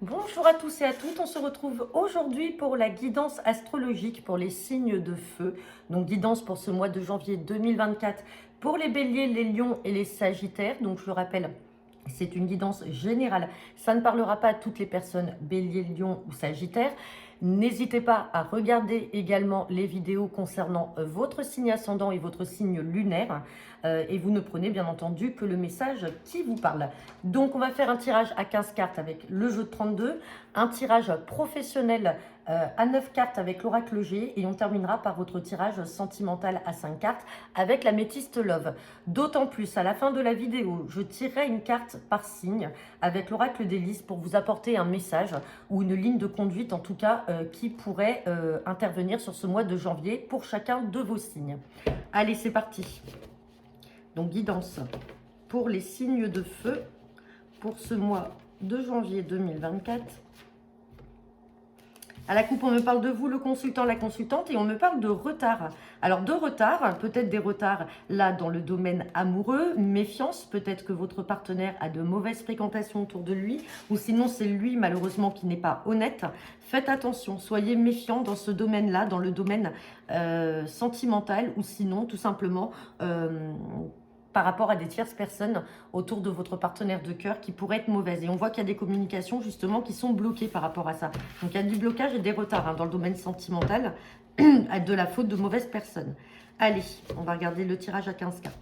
Bonjour à tous et à toutes, on se retrouve aujourd'hui pour la guidance astrologique pour les signes de feu. Donc guidance pour ce mois de janvier 2024 pour les béliers, les lions et les sagittaires. Donc je le rappelle, c'est une guidance générale. Ça ne parlera pas à toutes les personnes bélier, lion ou sagittaire. N'hésitez pas à regarder également les vidéos concernant votre signe ascendant et votre signe lunaire. Et vous ne prenez bien entendu que le message qui vous parle. Donc on va faire un tirage à 15 cartes avec le jeu de 32, un tirage professionnel à 9 cartes avec l'oracle G et on terminera par votre tirage sentimental à 5 cartes avec la métiste Love. D'autant plus, à la fin de la vidéo, je tirerai une carte par signe avec l'oracle d'Hélice pour vous apporter un message ou une ligne de conduite en tout cas qui pourrait intervenir sur ce mois de janvier pour chacun de vos signes. Allez, c'est parti. Donc guidance pour les signes de feu pour ce mois de janvier 2024. À la coupe, on me parle de vous, le consultant, la consultante, et on me parle de retard. Alors de retard, peut-être des retards là dans le domaine amoureux, méfiance, peut-être que votre partenaire a de mauvaises fréquentations autour de lui, ou sinon c'est lui malheureusement qui n'est pas honnête. Faites attention, soyez méfiants dans ce domaine-là, dans le domaine sentimental, ou sinon tout simplement par rapport à des tierces personnes autour de votre partenaire de cœur qui pourraient être mauvaises. Et on voit qu'il y a des communications justement qui sont bloquées par rapport à ça. Donc il y a du blocage et des retards dans le domaine sentimental à de la faute de mauvaises personnes. Allez, on va regarder le tirage à 15 cartes.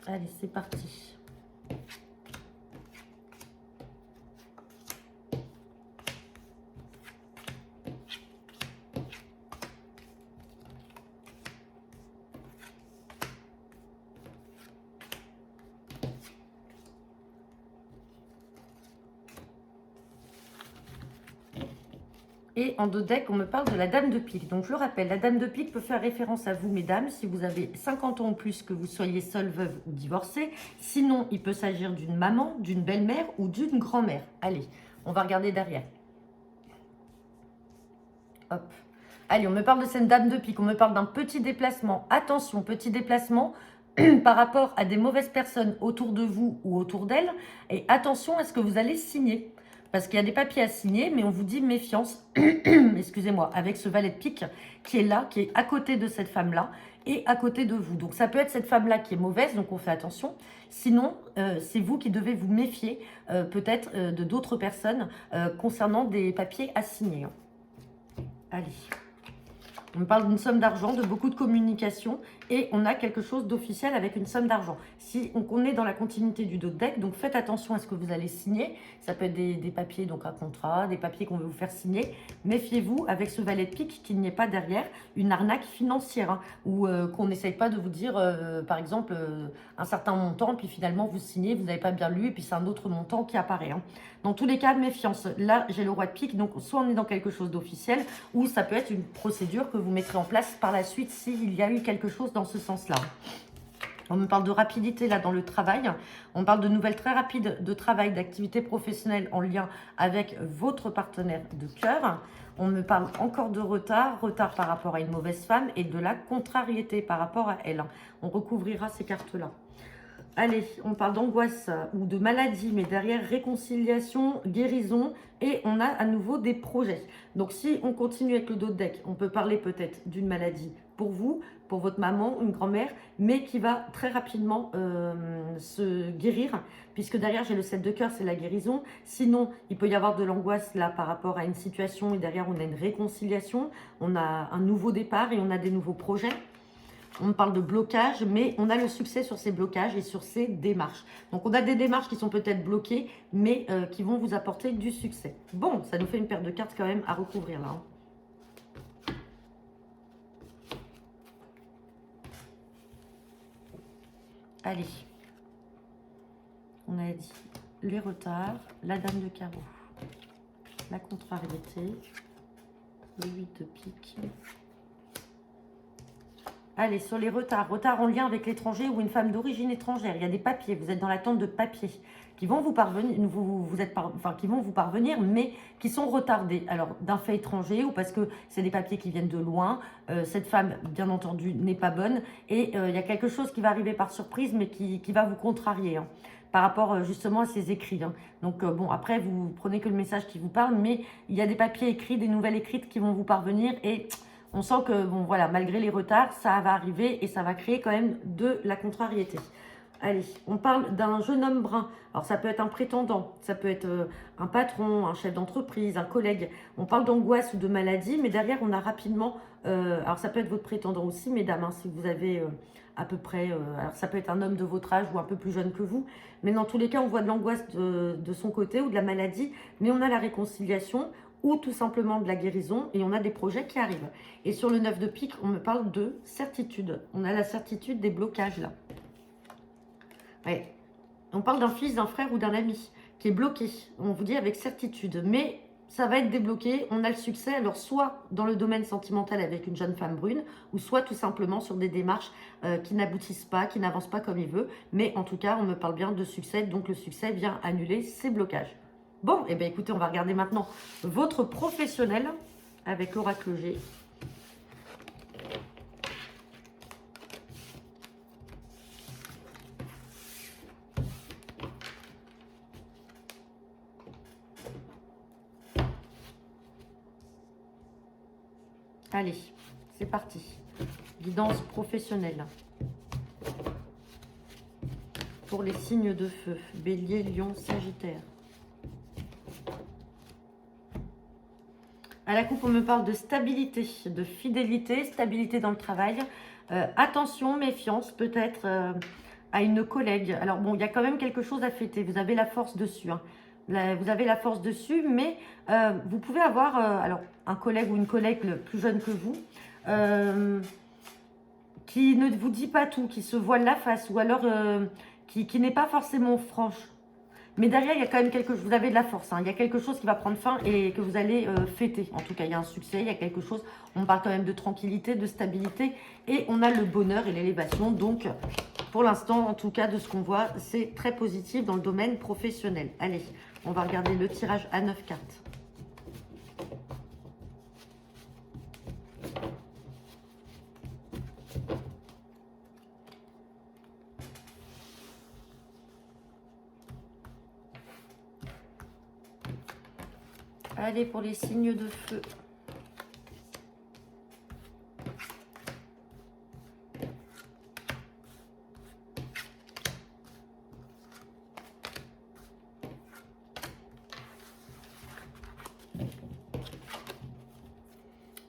Allez, c'est parti. Et en dos de deck, on me parle de la dame de pique. Donc je le rappelle, la dame de pique peut faire référence à vous, mesdames, si vous avez 50 ans ou plus, que vous soyez seule, veuve ou divorcée. Sinon, il peut s'agir d'une maman, d'une belle-mère ou d'une grand-mère. Allez, on va regarder derrière. Hop. Allez, on me parle de cette dame de pique, on me parle d'un petit déplacement. Attention, petit déplacement par rapport à des mauvaises personnes autour de vous ou autour d'elles. Et attention à ce que vous allez signer. Parce qu'il y a des papiers à signer, mais on vous dit méfiance, excusez-moi, avec ce valet de pique qui est là, qui est à côté de cette femme-là et à côté de vous. Donc ça peut être cette femme-là qui est mauvaise, donc on fait attention. Sinon, c'est vous qui devez vous méfier peut-être de d'autres personnes concernant des papiers à signer. Allez. On parle d'une somme d'argent, de beaucoup de communication et on a quelque chose d'officiel avec une somme d'argent. Si on est dans la continuité du dos de deck, donc faites attention à ce que vous allez signer. Ça peut être des papiers, donc un contrat, des papiers qu'on veut vous faire signer. Méfiez-vous avec ce valet de pique qu'il n'y ait pas derrière une arnaque financière ou qu'on n'essaye pas de vous dire, par exemple, un certain montant, puis finalement vous signez, vous n'avez pas bien lu et puis c'est un autre montant qui apparaît. Dans tous les cas, méfiance. Là, j'ai le roi de pique, donc soit on est dans quelque chose d'officiel ou ça peut être une procédure que vous mettrez en place par la suite s'il y a eu quelque chose dans ce sens-là. On me parle de rapidité là dans le travail. On parle de nouvelles très rapides de travail, d'activité professionnelle en lien avec votre partenaire de cœur. On me parle encore de retard, retard par rapport à une mauvaise femme et de la contrariété par rapport à elle. On recouvrira ces cartes-là. Allez, on parle d'angoisse ou de maladie, mais derrière réconciliation, guérison, et on a à nouveau des projets. Donc si on continue avec le dos de deck, on peut parler peut-être d'une maladie pour vous, pour votre maman, une grand-mère, mais qui va très rapidement se guérir, puisque derrière j'ai le 7 de cœur, c'est la guérison. Sinon, il peut y avoir de l'angoisse là par rapport à une situation, et derrière on a une réconciliation, on a un nouveau départ et on a des nouveaux projets. On parle de blocage, mais on a le succès sur ces blocages et sur ces démarches. Donc, on a des démarches qui sont peut-être bloquées, mais qui vont vous apporter du succès. Bon, ça nous fait une paire de cartes quand même à recouvrir là. Allez. On a dit les retards, la dame de carreau, la contrariété, le 8 de pique. Allez, sur les retards. Retards en lien avec l'étranger ou une femme d'origine étrangère. Il y a des papiers. Vous êtes dans l'attente de papiers qui vont vous parvenir, qui vont vous parvenir, mais qui sont retardés. Alors, d'un fait étranger ou parce que c'est des papiers qui viennent de loin. Cette femme, bien entendu, n'est pas bonne. Et il y a quelque chose qui va arriver par surprise, mais qui va vous contrarier. Hein, par rapport justement à ces écrits. Hein. Donc bon, après, vous prenez que le message qui vous parle, mais il y a des papiers écrits, des nouvelles écrites qui vont vous parvenir et on sent que, bon voilà, malgré les retards, ça va arriver et ça va créer quand même de la contrariété. Allez, on parle d'un jeune homme brun. Alors ça peut être un prétendant, ça peut être un patron, un chef d'entreprise, un collègue. On parle d'angoisse ou de maladie, mais derrière on a rapidement... alors ça peut être votre prétendant aussi, mesdames, hein, si vous avez à peu près... alors ça peut être un homme de votre âge ou un peu plus jeune que vous. Mais dans tous les cas, on voit de l'angoisse de son côté ou de la maladie, mais on a la réconciliation ou tout simplement de la guérison et on a des projets qui arrivent. Et sur le 9 de pique, on me parle de certitude. On a la certitude des blocages là. Ouais. On parle d'un fils, d'un frère ou d'un ami qui est bloqué. On vous dit avec certitude, mais ça va être débloqué. On a le succès, alors soit dans le domaine sentimental avec une jeune femme brune, ou soit tout simplement sur des démarches qui n'aboutissent pas, qui n'avancent pas comme il veut. Mais en tout cas, on me parle bien de succès, donc le succès vient annuler ces blocages. Bon, et bien écoutez, on va regarder maintenant votre professionnel avec l'oracle G. Allez, c'est parti. Guidance professionnelle. Pour les signes de feu, Bélier, Lion, Sagittaire. À la coupe, on me parle de stabilité, de fidélité, stabilité dans le travail. Attention, méfiance, peut-être à une collègue. Alors bon, il y a quand même quelque chose à fêter. Vous avez la force dessus. Hein. Vous avez la force dessus, mais vous pouvez avoir alors un collègue ou une collègue plus jeune que vous qui ne vous dit pas tout, qui se voile la face ou alors qui n'est pas forcément franche. Mais derrière, il y a quand même quelque chose, vous avez de la force, hein. Il y a quelque chose qui va prendre fin et que vous allez fêter. En tout cas, il y a un succès, il y a quelque chose, on parle quand même de tranquillité, de stabilité, et on a le bonheur et l'élévation. Donc, pour l'instant, en tout cas, de ce qu'on voit, c'est très positif dans le domaine professionnel. Allez, on va regarder le tirage à 9 cartes. Allez, pour les signes de feu.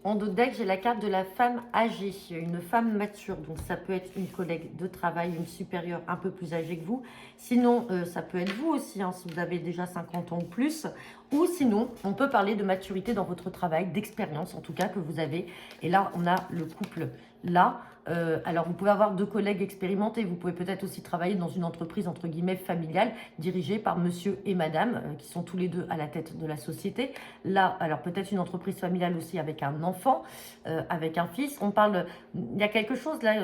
En dos de deck, j'ai la carte de la femme âgée, une femme mature. Donc, ça peut être une collègue de travail, une supérieure un peu plus âgée que vous. Sinon, ça peut être vous aussi, hein, si vous avez déjà 50 ans ou plus. Ou sinon, on peut parler de maturité dans votre travail, d'expérience en tout cas que vous avez. Et là, on a le couple là. Alors, vous pouvez avoir deux collègues expérimentés. Vous pouvez peut-être aussi travailler dans une entreprise, entre guillemets, familiale, dirigée par monsieur et madame, qui sont tous les deux à la tête de la société. Là, alors peut-être une entreprise familiale aussi avec un enfant, avec un fils. On parle, il y a quelque chose là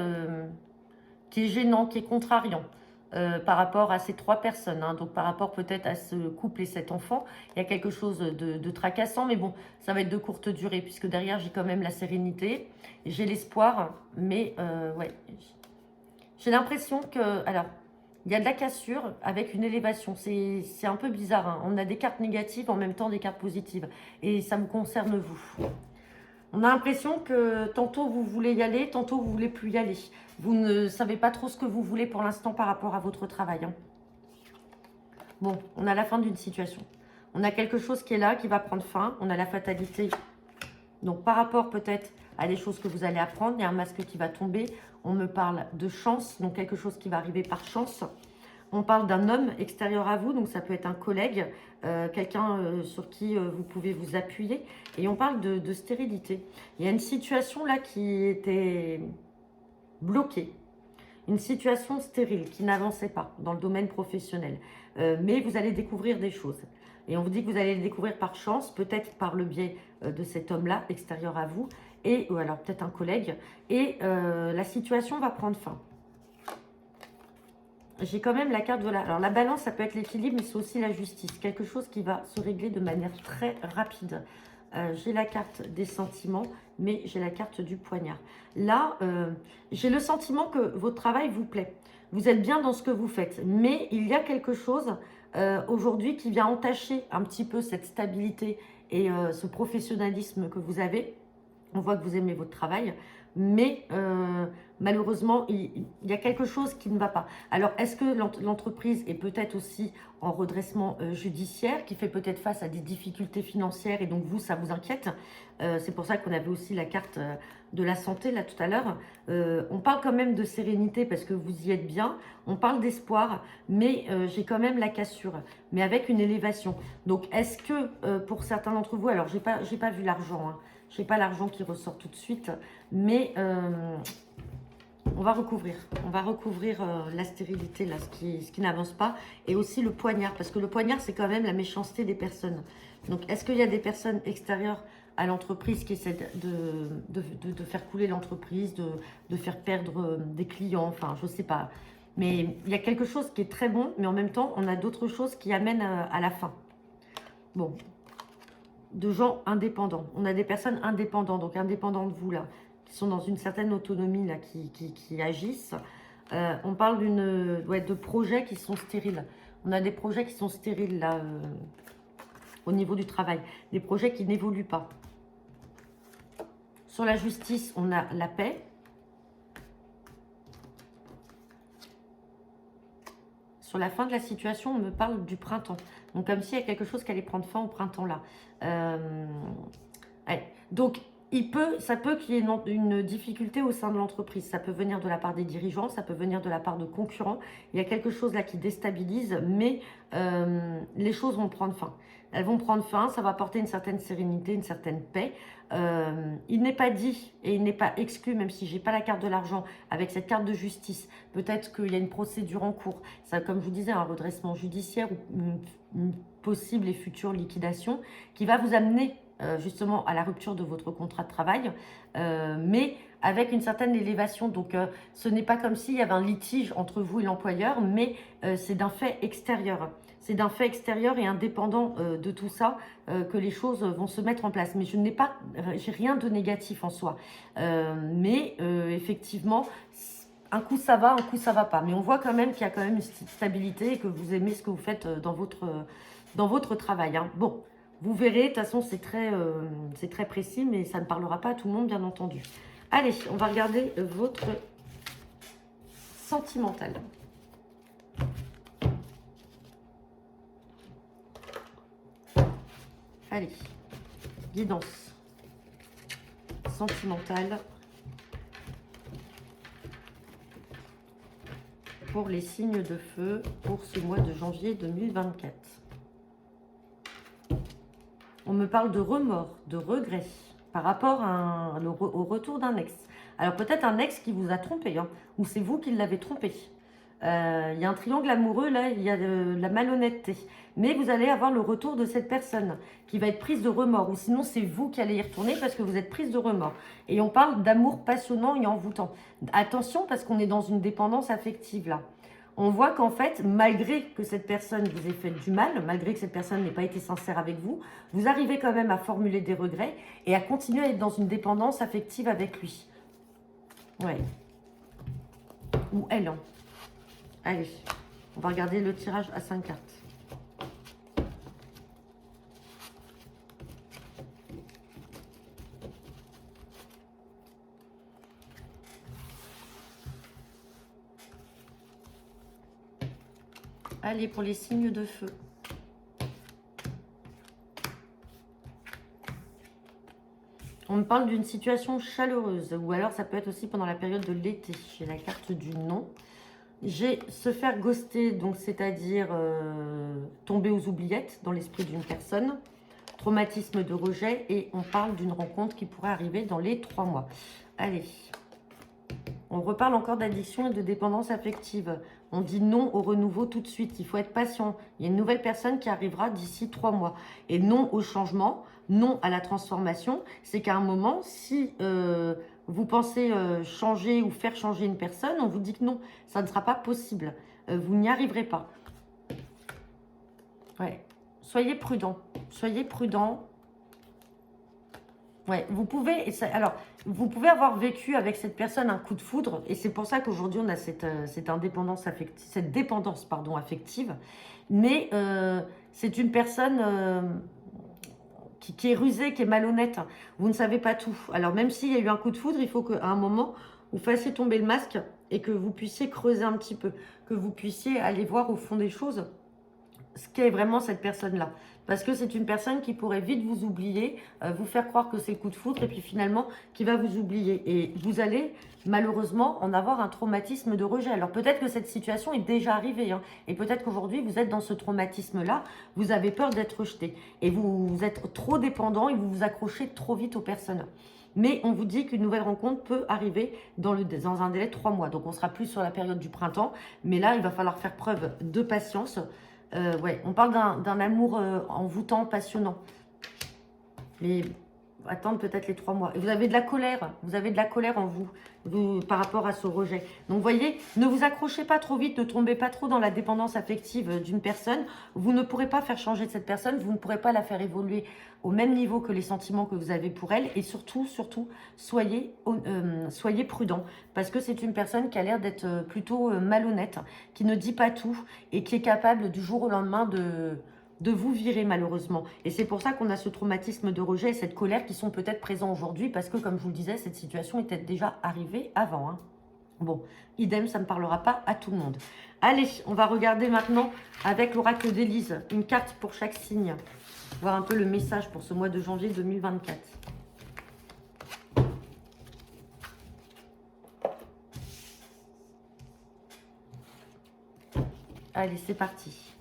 qui est gênant, qui est contrariant. Par rapport à ces trois personnes, hein. Donc par rapport peut-être à ce couple et cet enfant, il y a quelque chose de tracassant, mais bon, ça va être de courte durée, puisque derrière j'ai quand même la sérénité, j'ai l'espoir, mais ouais, j'ai l'impression que, alors, il y a de la cassure avec une élévation, c'est un peu bizarre, hein. On a des cartes négatives, en même temps des cartes positives, et ça me concerne vous. On a l'impression que tantôt vous voulez y aller, tantôt vous voulez plus y aller. Vous ne savez pas trop ce que vous voulez pour l'instant par rapport à votre travail. Hein. Bon, on a la fin d'une situation. On a quelque chose qui est là, qui va prendre fin. On a la fatalité. Donc par rapport peut-être à des choses que vous allez apprendre, il y a un masque qui va tomber. On me parle de chance, donc quelque chose qui va arriver par chance. On parle d'un homme extérieur à vous, donc ça peut être un collègue, quelqu'un sur qui vous pouvez vous appuyer. Et on parle de stérilité. Il y a une situation là qui était bloquée. Une situation stérile qui n'avançait pas dans le domaine professionnel. Mais vous allez découvrir des choses. Et on vous dit que vous allez les découvrir par chance, peut-être par le biais de cet homme-là, extérieur à vous. et, ou alors peut-être un collègue, et la situation va prendre fin. J'ai quand même la carte de la... Alors la balance, ça peut être l'équilibre, mais c'est aussi la justice. Quelque chose qui va se régler de manière très rapide. J'ai la carte des sentiments, mais j'ai la carte du poignard. Là, j'ai le sentiment que votre travail vous plaît. Vous êtes bien dans ce que vous faites, mais il y a quelque chose aujourd'hui qui vient entacher un petit peu cette stabilité et ce professionnalisme que vous avez. On voit que vous aimez votre travail, mais malheureusement, il y a quelque chose qui ne va pas. Alors, est-ce que l'entreprise est peut-être aussi en redressement judiciaire, qui fait peut-être face à des difficultés financières, et donc vous, ça vous inquiète? C'est pour ça qu'on avait aussi la carte de la santé, là, tout à l'heure. On parle quand même de sérénité, parce que vous y êtes bien. On parle d'espoir, mais j'ai quand même la cassure, mais avec une élévation. Donc, est-ce que, pour certains d'entre vous, alors, j'ai pas vu l'argent, hein. Je n'ai pas l'argent qui ressort tout de suite, mais on va recouvrir. On va recouvrir la stérilité, là, ce qui n'avance pas. Et aussi le poignard, parce que le poignard, c'est quand même la méchanceté des personnes. Donc, est-ce qu'il y a des personnes extérieures à l'entreprise qui essaient de faire couler l'entreprise, de faire perdre des clients? Enfin, je ne sais pas. Mais il y a quelque chose qui est très bon, mais en même temps, on a d'autres choses qui amènent à la fin. Bon, de gens indépendants. On a des personnes indépendantes, donc indépendantes de vous, là, qui sont dans une certaine autonomie, là, qui agissent. On parle de projets qui sont stériles. On a des projets qui sont stériles, là, au niveau du travail. Des projets qui n'évoluent pas. Sur la justice, on a la paix. Sur la fin de la situation, on me parle du printemps. Donc, comme s'il y a quelque chose qui allait prendre fin au printemps, là. Ouais. Donc, ça peut qu'il y ait une difficulté au sein de l'entreprise. Ça peut venir de la part des dirigeants, ça peut venir de la part de concurrents. Il y a quelque chose là qui déstabilise, mais les choses vont prendre fin. Elles vont prendre fin, ça va apporter une certaine sérénité, une certaine paix. Il n'est pas dit et il n'est pas exclu, même si je n'ai pas la carte de l'argent, avec cette carte de justice, peut-être qu'il y a une procédure en cours. Ça, comme je vous disais, un redressement judiciaire ou une possible et future liquidation qui va vous amener justement à la rupture de votre contrat de travail, mais avec une certaine élévation. Donc, ce n'est pas comme s'il y avait un litige entre vous et l'employeur, mais c'est d'un fait extérieur. C'est d'un fait extérieur et indépendant de tout ça que les choses vont se mettre en place. Mais j'ai rien de négatif en soi. Mais effectivement, un coup ça va, un coup ça va pas. Mais on voit quand même qu'il y a quand même une stabilité et que vous aimez ce que vous faites dans votre travail. Hein. Bon, vous verrez, de toute façon c'est très précis, mais ça ne parlera pas à tout le monde, bien entendu. Allez, on va regarder votre sentimental. Allez, guidance sentimentale pour les signes de feu pour ce mois de janvier 2024. On me parle de remords, de regrets par rapport au retour d'un ex. Alors peut-être un ex qui vous a trompé, hein, ou c'est vous qui l'avez trompé. Il y a un triangle amoureux, là, il y a de la malhonnêteté. Mais vous allez avoir le retour de cette personne qui va être prise de remords. Ou sinon, c'est vous qui allez y retourner parce que vous êtes prise de remords. Et on parle d'amour passionnant et envoûtant. Attention, parce qu'on est dans une dépendance affective, là. On voit qu'en fait, malgré que cette personne vous ait fait du mal, malgré que cette personne n'ait pas été sincère avec vous, vous arrivez quand même à formuler des regrets et à continuer à être dans une dépendance affective avec lui. Ouais. Ou elle, hein. Allez, on va regarder le tirage à 5 cartes. Allez, pour les signes de feu. On me parle d'une situation chaleureuse, ou alors ça peut être aussi pendant la période de l'été. J'ai la carte du non. J'ai se faire ghoster, donc c'est-à-dire tomber aux oubliettes dans l'esprit d'une personne, traumatisme de rejet, et on parle d'une rencontre qui pourrait arriver dans les 3 mois. Allez, on reparle encore d'addiction et de dépendance affective. On dit non au renouveau tout de suite. Il faut être patient. Il y a une nouvelle personne qui arrivera d'ici 3 mois. Et non au changement, non à la transformation. C'est qu'à un moment, si vous pensez changer ou faire changer une personne, on vous dit que non, ça ne sera pas possible. Vous n'y arriverez pas. Ouais. Soyez prudent. Soyez prudent. Ouais, vous pouvez, alors, vous pouvez avoir vécu avec cette personne un coup de foudre, et c'est pour ça qu'aujourd'hui on a cette indépendance affective, cette dépendance, pardon, affective, mais c'est une personne qui est rusée, qui est malhonnête. Vous ne savez pas tout. Alors même s'il y a eu un coup de foudre, il faut qu'à un moment, vous fassiez tomber le masque et que vous puissiez creuser un petit peu, que vous puissiez aller voir au fond des choses ce qu'est vraiment cette personne-là. Parce que c'est une personne qui pourrait vite vous oublier, vous faire croire que c'est le coup de foudre, et puis finalement, qui va vous oublier. Et vous allez, malheureusement, en avoir un traumatisme de rejet. Alors peut-être que cette situation est déjà arrivée, hein, et peut-être qu'aujourd'hui, vous êtes dans ce traumatisme-là, vous avez peur d'être rejeté, et vous êtes trop dépendant, et vous vous accrochez trop vite aux personnes. Mais on vous dit qu'une nouvelle rencontre peut arriver dans un délai de 3 mois. Donc on sera plus sur la période du printemps, mais là, il va falloir faire preuve de patience. Ouais, on parle d'un amour envoûtant, passionnant. Mais attendre peut-être les 3 mois. Et vous avez de la colère en vous par rapport à ce rejet. Donc, vous voyez, ne vous accrochez pas trop vite, ne tombez pas trop dans la dépendance affective d'une personne. Vous ne pourrez pas faire changer cette personne, vous ne pourrez pas la faire évoluer au même niveau que les sentiments que vous avez pour elle. Et surtout, soyez prudent, parce que c'est une personne qui a l'air d'être plutôt malhonnête, qui ne dit pas tout et qui est capable du jour au lendemain de vous virer malheureusement. Et c'est pour ça qu'on a ce traumatisme de rejet et cette colère qui sont peut-être présents aujourd'hui, parce que comme je vous le disais, cette situation était déjà arrivée avant. Hein. Bon, idem, ça ne parlera pas à tout le monde. Allez, on va regarder maintenant avec l'oracle d'Élise, une carte pour chaque signe. Voir un peu le message pour ce mois de janvier 2024. Allez, c'est parti.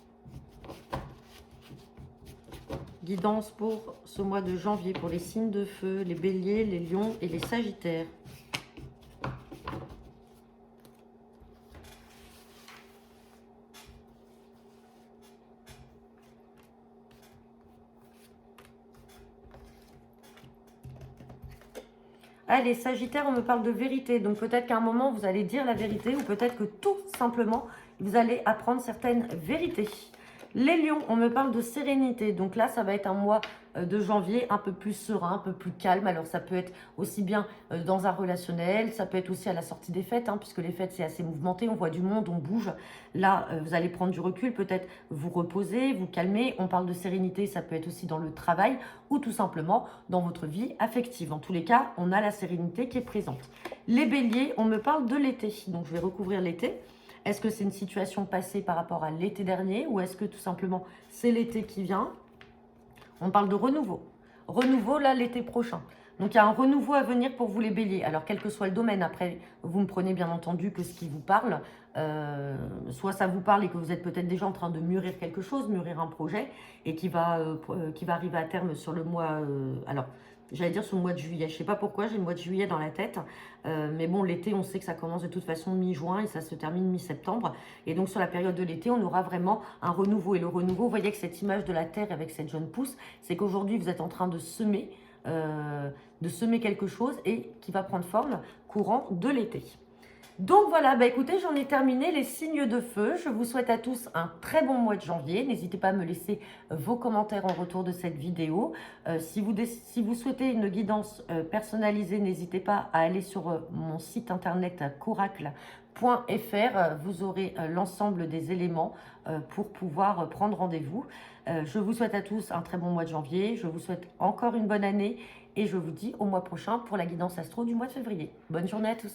Guidance pour ce mois de janvier, pour les signes de feu, les béliers, les lions et les sagittaires. Allez, Sagittaire, on me parle de vérité. Donc peut-être qu'à un moment, vous allez dire la vérité, ou peut-être que tout simplement, vous allez apprendre certaines vérités. Les lions, on me parle de sérénité. Donc là, ça va être un mois de janvier un peu plus serein, un peu plus calme. Alors ça peut être aussi bien dans un relationnel, ça peut être aussi à la sortie des fêtes, hein, puisque les fêtes, c'est assez mouvementé. On voit du monde, on bouge. Là, vous allez prendre du recul, peut-être vous reposer, vous calmer. On parle de sérénité, ça peut être aussi dans le travail ou tout simplement dans votre vie affective. En tous les cas, on a la sérénité qui est présente. Les béliers, on me parle de l'été. Donc je vais recouvrir l'été. Est-ce que c'est une situation passée par rapport à l'été dernier, ou est-ce que tout simplement c'est l'été qui vient? On parle de renouveau. Renouveau, là, l'été prochain. Donc, il y a un renouveau à venir pour vous les béliers. Alors, quel que soit le domaine, après, vous ne prenez bien entendu que ce qui vous parle. Soit ça vous parle et que vous êtes peut-être déjà en train de mûrir quelque chose, mûrir un projet, et qui va arriver à terme sur le mois... alors, j'allais dire sur le mois de juillet. Je ne sais pas pourquoi, j'ai le mois de juillet dans la tête. Mais bon, l'été, on sait que ça commence de toute façon mi-juin et ça se termine mi-septembre. Et donc, sur la période de l'été, on aura vraiment un renouveau. Et le renouveau, vous voyez que cette image de la terre avec cette jeune pousse, c'est qu'aujourd'hui, vous êtes en train de semer quelque chose et qui va prendre forme courant de l'été. Donc voilà, bah écoutez, j'en ai terminé les signes de feu. Je vous souhaite à tous un très bon mois de janvier. N'hésitez pas à me laisser vos commentaires en retour de cette vidéo. Si vous souhaitez une guidance personnalisée, n'hésitez pas à aller sur mon site internet coracle.fr. Vous aurez l'ensemble des éléments pour pouvoir prendre rendez-vous. Je vous souhaite à tous un très bon mois de janvier. Je vous souhaite encore une bonne année et je vous dis au mois prochain pour la guidance astro du mois de février. Bonne journée à tous.